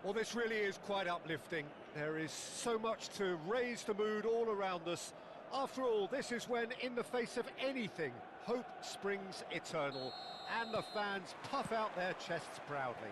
Well, this really is quite uplifting. There is so much to raise the mood all around us. After all, this is when, in the face of anything, hope springs eternal, and the fans puff out their chests proudly.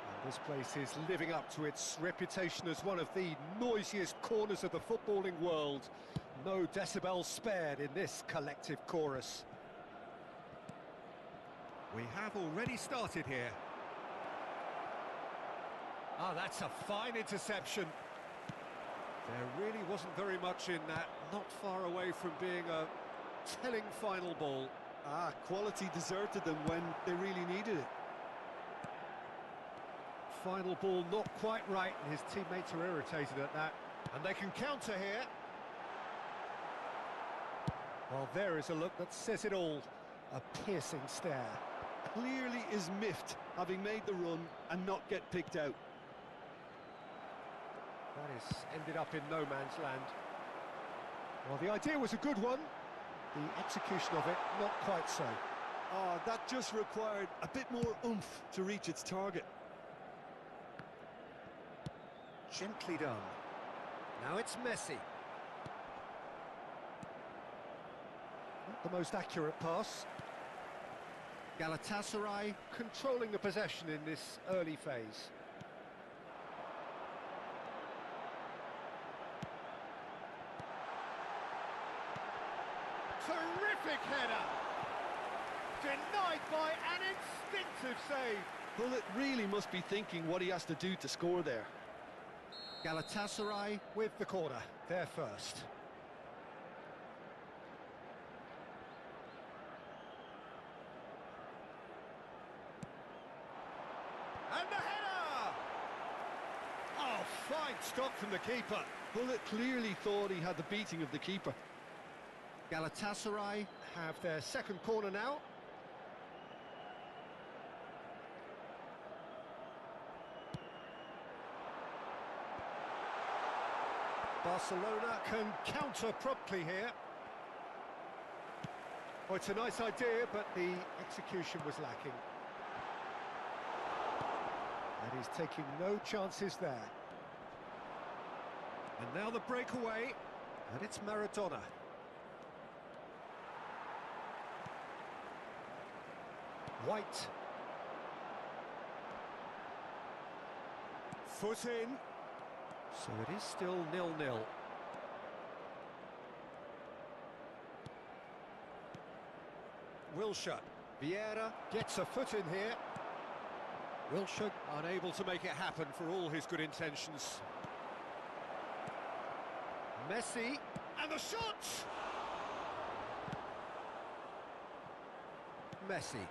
And this place is living up to its reputation as one of the noisiest corners of the footballing world. No decibels spared in this collective chorus. We have already started here. Ah, that's a fine interception. There really wasn't very much in that, not far away from being a telling final ball. Ah, quality deserted them when they really needed it. Final ball not quite right, and his teammates are irritated at that. And they can counter here. Well, there is a look that says it all. A piercing stare. Clearly is miffed, having made the run and not get picked out. That has ended up in no man's land. Well, the idea was a good one. The execution of it, not quite so. Ah, that just required a bit more oomph to reach its target. Gently done. Now it's Messi. Not the most accurate pass. Galatasaray controlling the possession in this early phase. Terrific header! Denied by an instinctive save. Bullet really must be thinking what he has to do to score there. Galatasaray with the corner, there first. And the header! Oh, fine stop from the keeper. Bullet clearly thought he had the beating of the keeper. Galatasaray have their second corner now. Barcelona can counter promptly here. Oh, it's a nice idea, but the execution was lacking. And he's taking no chances there. And now the breakaway, and it's Maradona. White. Foot in. So it is still 0-0. Wilshere. Vieira gets a foot in here. Wilshere unable to make it happen for all his good intentions. Messi, and the shot! Messi.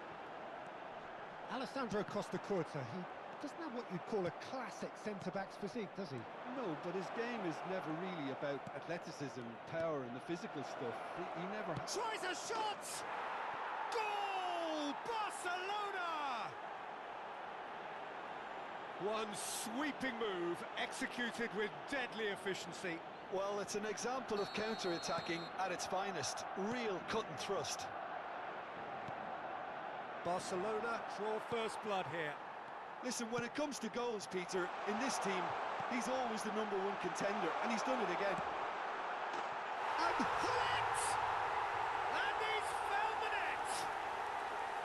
Alessandro Costa Curta, he doesn't have what you'd call a classic centre-back's physique, does he? No, but his game is never really about athleticism, power and the physical stuff. He never... Tries a shot! Goal! Barcelona! One sweeping move, executed with deadly efficiency. Well, it's an example of counter-attacking at its finest. Real cut and thrust. Barcelona draw first blood here. Listen, when it comes to goals, Peter, in this team, he's always the #1 contender, and he's done it again. And hit! And he's found the net!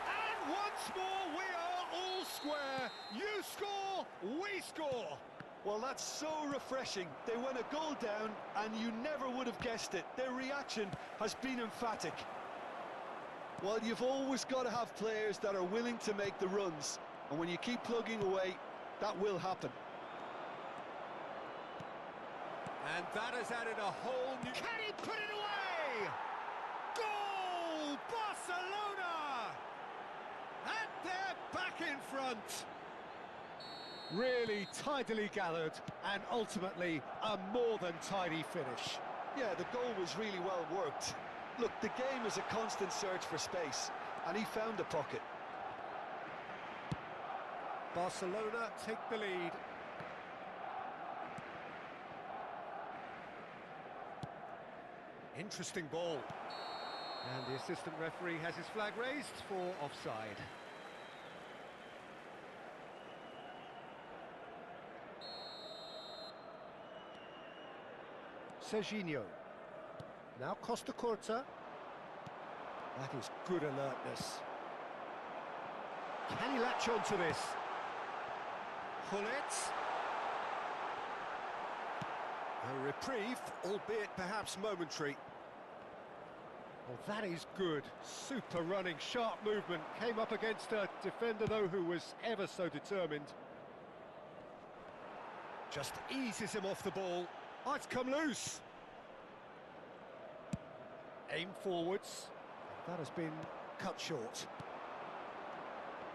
And once more, we are all square. You score, we score. Well, that's so refreshing. They went a goal down, and you never would have guessed it. Their reaction has been emphatic. Well, you've always got to have players that are willing to make the runs. And when you keep plugging away, that will happen. And that has added a whole new... Can he put it away? Goal! Barcelona! And they're back in front. Really tidily gathered, and ultimately a more than tidy finish. Yeah, the goal was really well worked. Look, the game is a constant search for space, and he found a pocket. Barcelona take the lead. Interesting ball. And the assistant referee has his flag raised for offside. Serginho. Now Costa Curta. That is good alertness. Can he latch on to this? Hullet. A reprieve, albeit perhaps momentary. Well, that is good. Super running, sharp movement. Came up against a defender, though, who was ever so determined. Just eases him off the ball. Oh, it's come loose. Aim forwards. That has been cut short.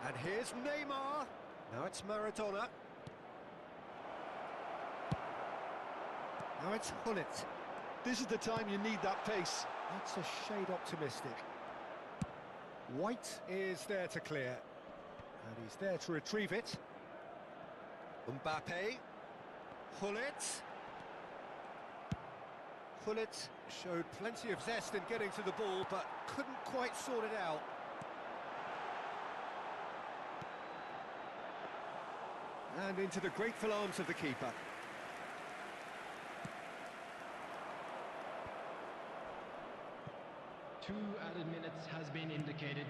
And here's Neymar. Now it's Maradona. Now it's Hullet. This is the time you need that pace. That's a shade optimistic. White is there to clear. And he's there to retrieve it. Mbappe. Hullet. Hullet showed plenty of zest in getting to the ball, but couldn't quite sort it out. And into the grateful arms of the keeper. Two added minutes has been indicated.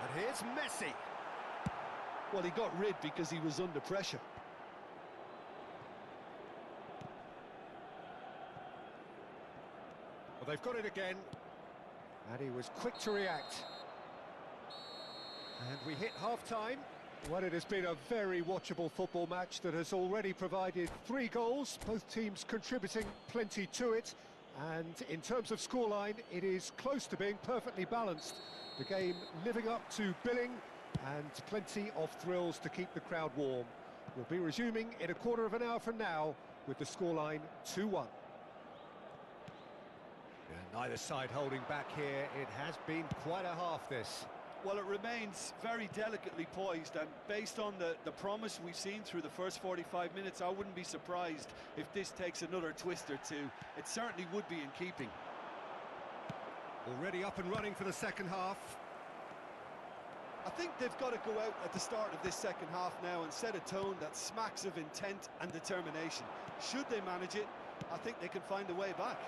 And here's Messi. Well, he got rid because he was under pressure. Well, they've got it again. And he was quick to react. And we hit half-time. Well, it has been a very watchable football match that has already provided 3 goals, both teams contributing plenty to it. And in terms of scoreline, it is close to being perfectly balanced. The game living up to billing and plenty of thrills to keep the crowd warm. We'll be resuming in a quarter of an hour from now with the scoreline 2-1. Neither side holding back here. It has been quite a half, this. Well, it remains very delicately poised, and based on the promise we've seen through the first 45 minutes, I wouldn't be surprised if this takes another twist or two. It certainly would be in keeping. Already up and running for the second half. I think they've got to go out at the start of this second half now and set a tone that smacks of intent and determination. Should they manage it, I think they can find a way back.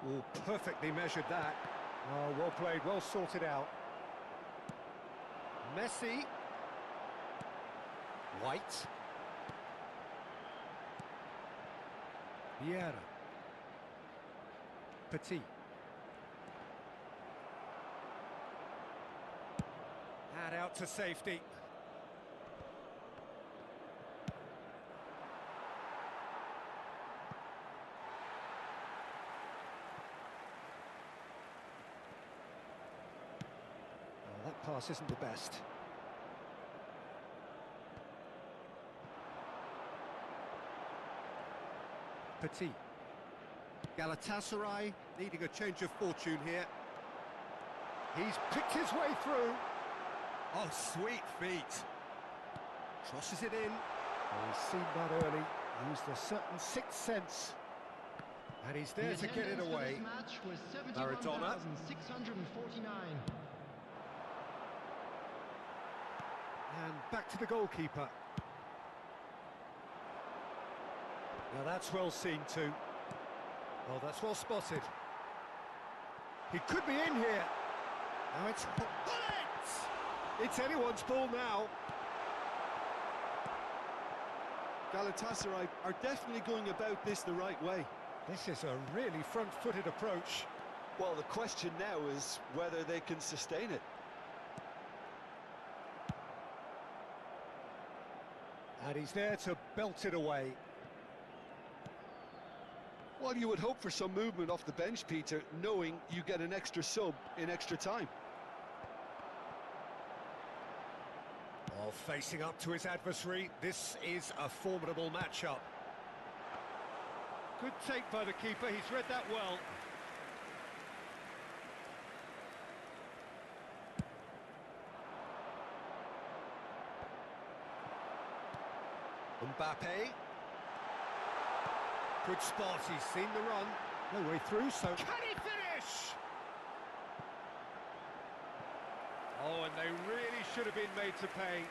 Oh, perfectly measured that. Oh, well played, well sorted out. Messi. White. Vieira. Petit. And out to safety. Oh, that pass isn't the best. Petit. Galatasaray needing a change of fortune here. He's picked his way through. Oh, sweet feet. Crosses it in. Oh, he's seen that early. Used a certain sixth sense. And he's there to get it away. This match was Maradona. 71,649. And back to the goalkeeper. Now that's well seen too. Oh, that's well spotted. He could be in here. Now it's... It's anyone's ball now. Galatasaray are definitely going about this the right way. This is a really front-footed approach. Well, the question now is whether they can sustain it. And he's there to belt it away. Well, you would hope for some movement off the bench, Peter, knowing you get an extra sub in extra time. Oh, facing up to his adversary, this is a formidable matchup. Good take by the keeper, he's read that well. Mbappe. Good spot, he's seen the run. No way through, so can he finish? Oh, and they really should have been made to pay.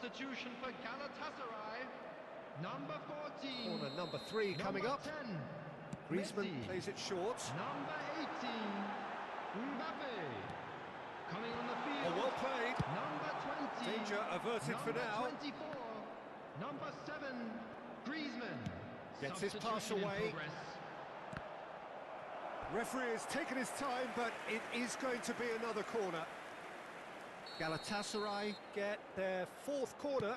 Substitution for Galatasaray. Number 14. Corner number 3 coming Number up. 10. Griezmann Messi. plays it short. Number 18. Mbappe. Coming on the field. Oh, well played. Number 20. Danger averted for now. Number 24. Number 7. Griezmann. Gets his pass Substitution in away. progress. Referee has taken his time, but it is going to be another corner. Galatasaray get their 4th corner.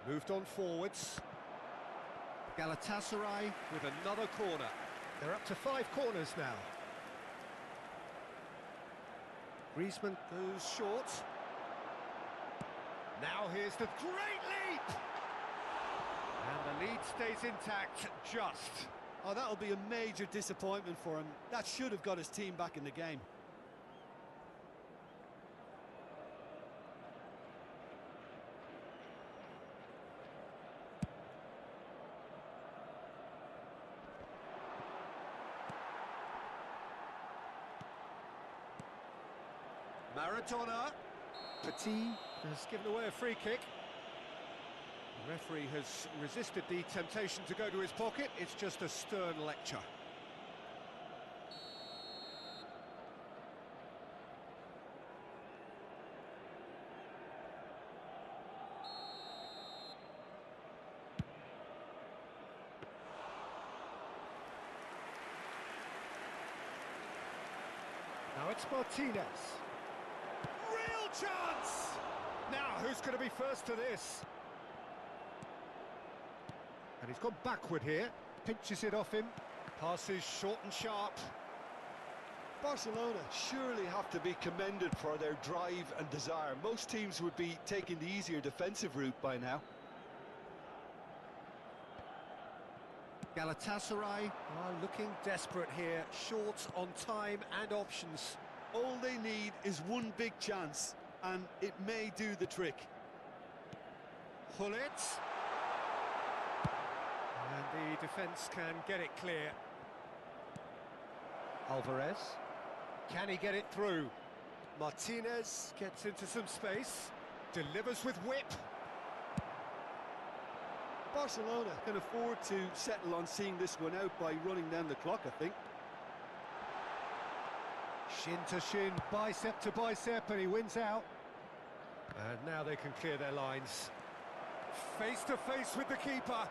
Moved on forwards. Galatasaray with another corner. They're up to 5 corners now. Griezmann goes short. Now here's the great leap! And the lead stays intact, just. Oh, that'll be a major disappointment for him. That should have got his team back in the game. Maradona. Petit has given away a free kick. The referee has resisted the temptation to go to his pocket. It's just a stern lecture. Now it's Martinez. Real chance! Now, who's going to be first to this? And he's gone backward here. Pinches it off him. Passes short and sharp. Barcelona surely have to be commended for their drive and desire. Most teams would be taking the easier defensive route by now. Galatasaray are looking desperate here, short on time and options. All they need is one big chance, and it may do the trick. Hullet. And the defence can get it clear. Alvarez. Can he get it through? Martinez gets into some space. Delivers with whip. Barcelona can afford to settle on seeing this one out by running down the clock, I think. Shin to shin, bicep to bicep, and he wins out. And now they can clear their lines. Face to face with the keeper.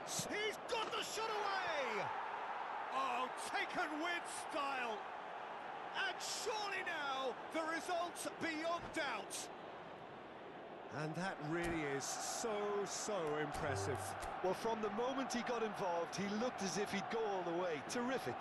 He's got the shot away! Oh, taken with style. And surely now, the result's beyond doubt. And that really is so impressive. Well, from the moment he got involved, he looked as if he'd go all the way. Terrific.